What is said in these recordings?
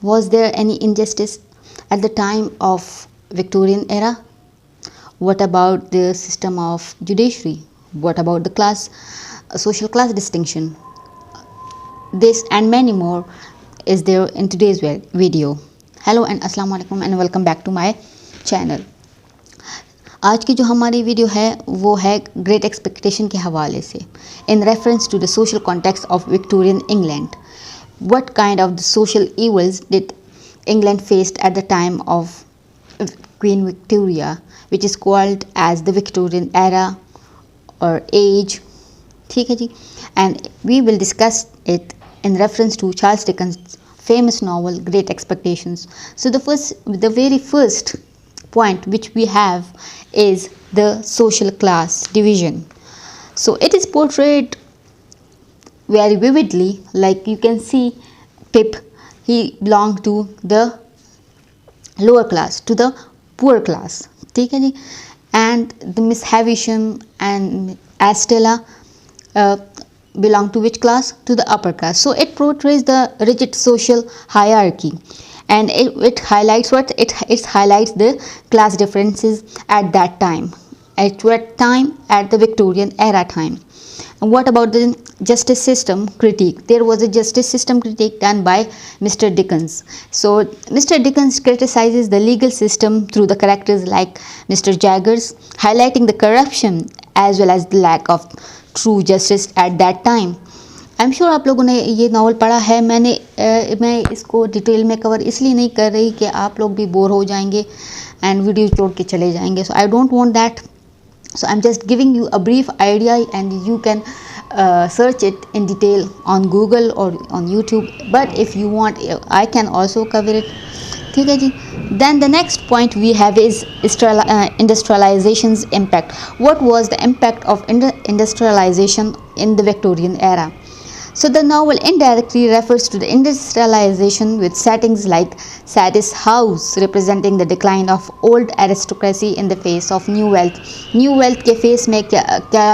Was there any injustice at the time of Victorian era? What about the system of judiciary? What about the social class distinction? This and many more is there in today's video. Hello and अस्सलाम वालेकुम and welcome back to my channel. आज की जो हमारी video है वो है great expectation के हवाले से in reference to the social context of Victorian England. What kind of the social evils did England faced at the time of Queen Victoria, which is called as the Victorian era or age. ठीक है जी. And we will discuss it in reference to Charles Dickens' famous novel Great Expectations. So the very first point which we have is the social class division. So it is portrayed very vividly, like you can see Pip, he belonged to the lower class, to the poor class, ठीक है जी. And the Miss Havisham and Estella belong to which class? To the upper class. So it portrays the rigid social hierarchy, and it highlights what? It highlights the class differences at that time, at the Victorian era time. And what about the justice system critique? There was a justice system critique done by Mr. Dickens. So Mr. Dickens criticizes the legal system through the characters like Mr. Jaggers, highlighting the corruption as well as the lack of true justice at that time. I am sure आप लोगों ने ये novel पढ़ा है. मैं इसको detail में cover इसलिए नहीं कर रही कि आप लोग भी बोर हो जाएंगे एंड वीडियो छोड़ के चले जाएंगे. So I don't want that. So I'm just giving you a brief idea, and you can search it in detail on Google or on YouTube. But if you want, I can also cover it. ठीक है जी. Then the next point we have is industrialization's impact. What was the impact of industrialization in the Victorian era? So the novel indirectly refers to the industrialization with settings like Satis House, representing the decline of old aristocracy in the face of new wealth. New wealth के face में क्या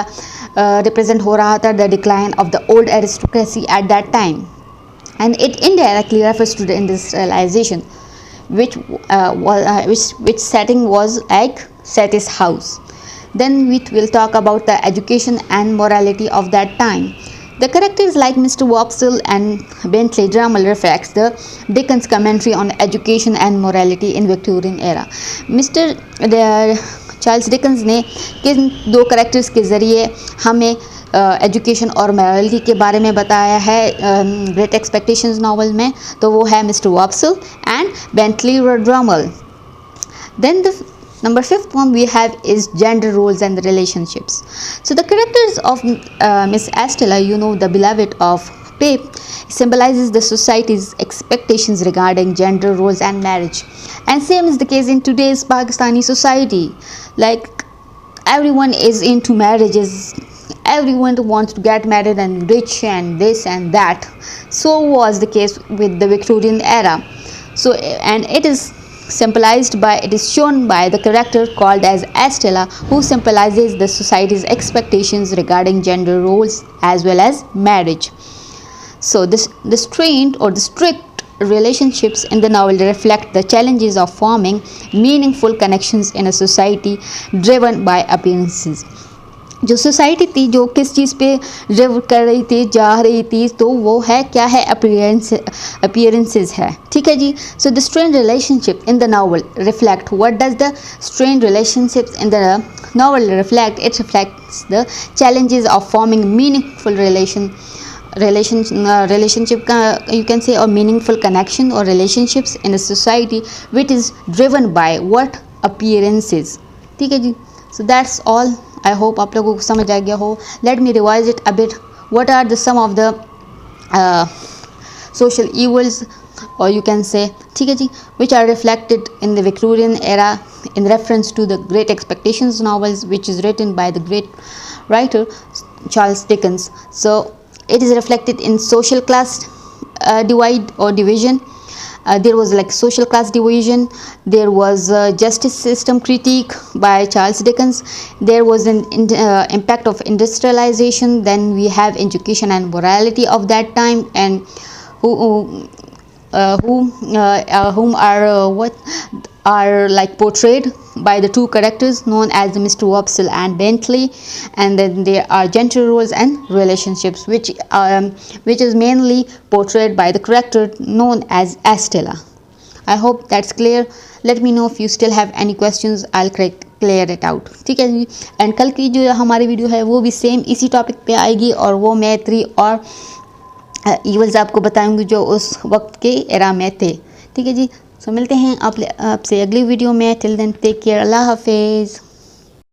represent हो रहा था? The decline of the old aristocracy at that time, and it indirectly refers to the industrialization, which setting was like Satis House. Then we will talk about the education and morality of that time. The characters like Mr. Wopsle and Bentley Drummle reflects the Dickens commentary on education and morality in Victorian era. Mr. Charles Dickens ने किन दो characters के ज़रिए हमें education और morality के बारे में बताया है ग्रेट एक्सपेक्टेशंस नावल में? तो वो है mister Wopsle and Bentley Drummle. Then the number fifth one we have is gender roles and relationships. So the characters of Miss Estella, the beloved of Pip, symbolizes the society's expectations regarding gender roles and marriage. And same is the case in today's Pakistani society. Like everyone is into marriages. Everyone wants to get married and rich and this and that. So was the case with the Victorian era. So and it is shown by the character called as Estella, who symbolizes the society's expectations regarding gender roles as well as marriage. So the strained or the strict relationships in the novel reflect the challenges of forming meaningful connections in a society driven by appearances. जो society थी जो किस चीज़ पे ड्रिव कर रही थी, जा रही थी, तो वो है क्या है? अपीयरेंसेस है. ठीक है जी. So the strained relationship in the novel reflect. What does the strained relationships in the novel reflect? It reflects the challenges of forming meaningful relationship you can say, or meaningful connection or relationships in a society which is driven by what? Appearances. ठीक है जी. So that's all. I hope आप लोगों को समझ आ गया हो. Let me revise it a bit. What are the some of the social evils, or you can say, ठीक है जी, which are reflected in the Victorian era in reference to the Great Expectations novels, which is written by the great writer Charles Dickens. So it is reflected in social class divide or division. There was like social class division. There was justice system critique by Charles Dickens. There was an impact of industrialization. Then we have education and morality of that time, and whom are like portrayed by the two characters known as Mr. Wopsle and Bentley, and then there are gender roles and relationships, which is mainly portrayed by the character known as Estella. I hope that's clear. Let me know if you still have any questions. I'll clear it out. ठीक है जी. And कल की जो हमारी video है वो भी same इसी टॉपिक पे आएगी, और वो मैं 3 और इवल्स आपको बताऊंगी जो उस वक्त के एरा में थे. ठीक है जी. सो मिलते हैं आपसे अगली वीडियो में. Till then take care. अल्लाह हाफिज़.